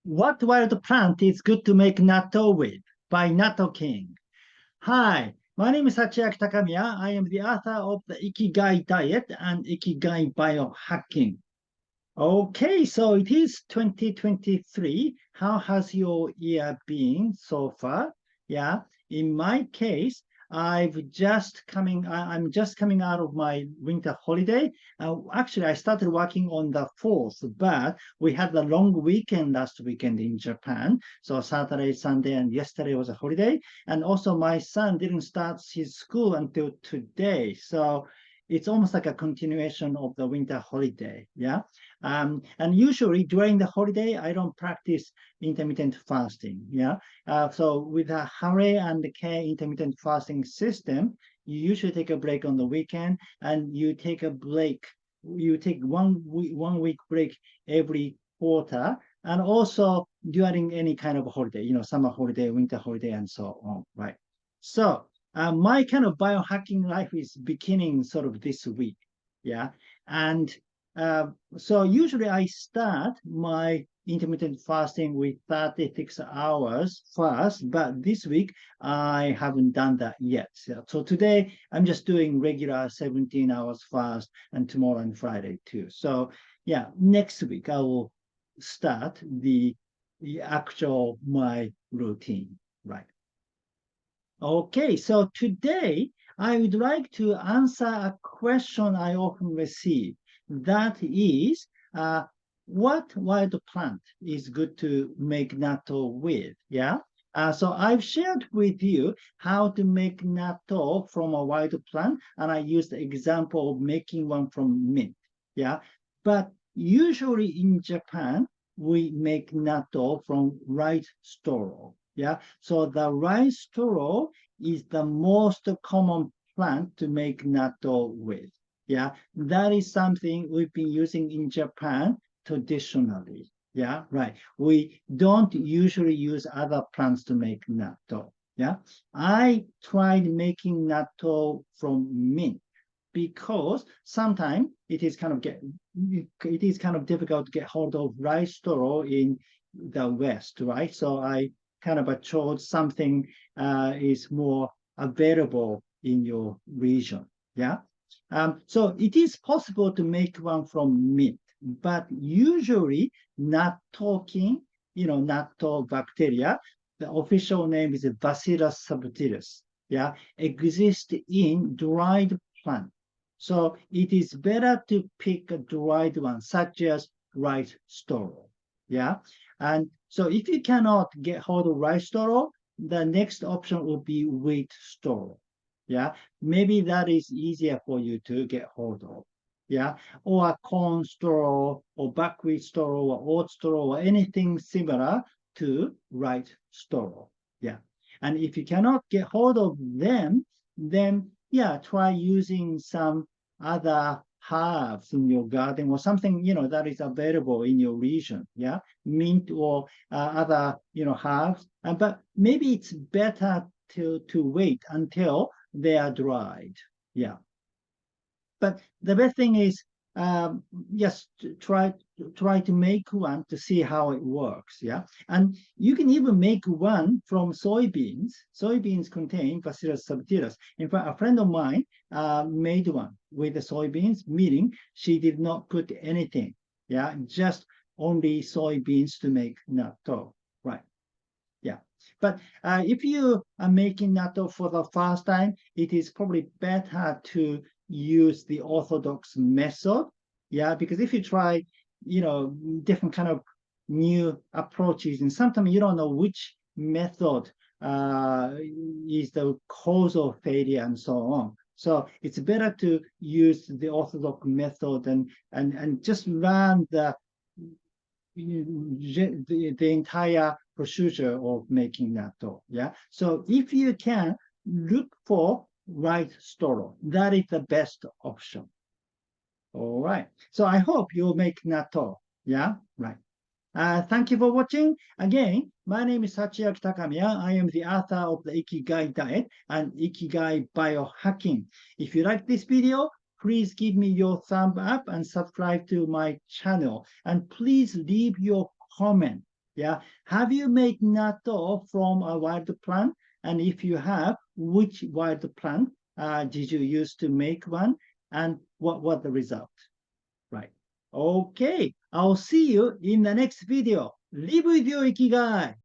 What wild plant is good to make natto with? By Natto Kin. Hi, my name is Hachiaki Takamiya. I am the author of the Ikigai diet and Ikigai biohacking. Okay, so it is 2023. How has your year been so far? Yeah, in my case, I'm just coming out of my winter holiday. Actually, I started working on the 4th, but we had the long weekend last weekend in Japan. So Saturday, Sunday, and yesterday was a holiday. And also my son didn't start his school until today. So it's almost like a continuation of the winter holiday. Yeah. And usually during the holiday, I don't practice intermittent fasting. Yeah. So with a Hare and the K intermittent fasting system, you usually take a break on the weekend and you take a break. You take 1 week break every quarter, and also during any kind of holiday, summer holiday, winter holiday, and so on. Right. So my kind of biohacking life is beginning sort of this week. Yeah. And so usually I start my intermittent fasting with 36 hours fast, but this week I haven't done that yet. So today I'm just doing regular 17 hours fast, and tomorrow and Friday too. So yeah, next week I will start the actual my routine, right? Okay, so today I would like to answer a question I often receive. That is, what wild plant is good to make natto with? Yeah. So I've shared with you how to make natto from a wild plant, and I used the example of making one from mint. Yeah. But usually in Japan, we make natto from rice straw. Yeah, so the rice straw is the most common plant to make natto with. Yeah, that is something we've been using in Japan traditionally. Yeah, right. We don't usually use other plants to make natto. Yeah, I tried making natto from mint because sometimes it is kind of difficult to get hold of rice straw in the West, right? So I kind of chose something is more available in your region. Yeah. So it is possible to make one from mint, but usually Natto Kin, natto bacteria, the official name is Bacillus subtillis. Yeah, exist in dried plant. So it is better to pick a dried one, such as rice straw. Yeah. And so if you cannot get hold of rice straw, the next option would be wheat straw. Yeah. Maybe that is easier for you to get hold of. Yeah. Or corn straw or buckwheat straw or oat straw or anything similar to rice straw. Yeah. And if you cannot get hold of them, then yeah, try using some other herbs in your garden or something, that is available in your region. Yeah, mint or other, herbs. But maybe it's better to wait until they are dried. Yeah. But the best thing is, just try to make one to see how it works. Yeah, and you can even make one from soybeans. Soybeans contain Bacillus subtilis. In fact, a friend of mine made one with the soybeans, meaning she did not put anything. Yeah, just only soybeans to make natto. Right. Yeah. But if you are making natto for the first time, it is probably better to use the orthodox method. Yeah, because if you try, different kind of new approaches, and sometimes you don't know which method is the cause of failure and so on. So it's better to use the orthodox method and just learn the entire procedure of making natto. Yeah. So if you can look for rice straw, that is the best option. All right. So I hope you'll make natto. Yeah. Right. Thank you for watching. Again, my name is Hachiaki Takamiya. I am the author of the Ikigai diet and Ikigai biohacking. If you like this video, please give me your thumb up and subscribe to my channel. And please leave your comment. Yeah. Have you made natto from a wild plant? And if you have, which wild plant did you use to make one? And what was the result? Right. Okay. I'll see you in the next video. Live with your Ikigai.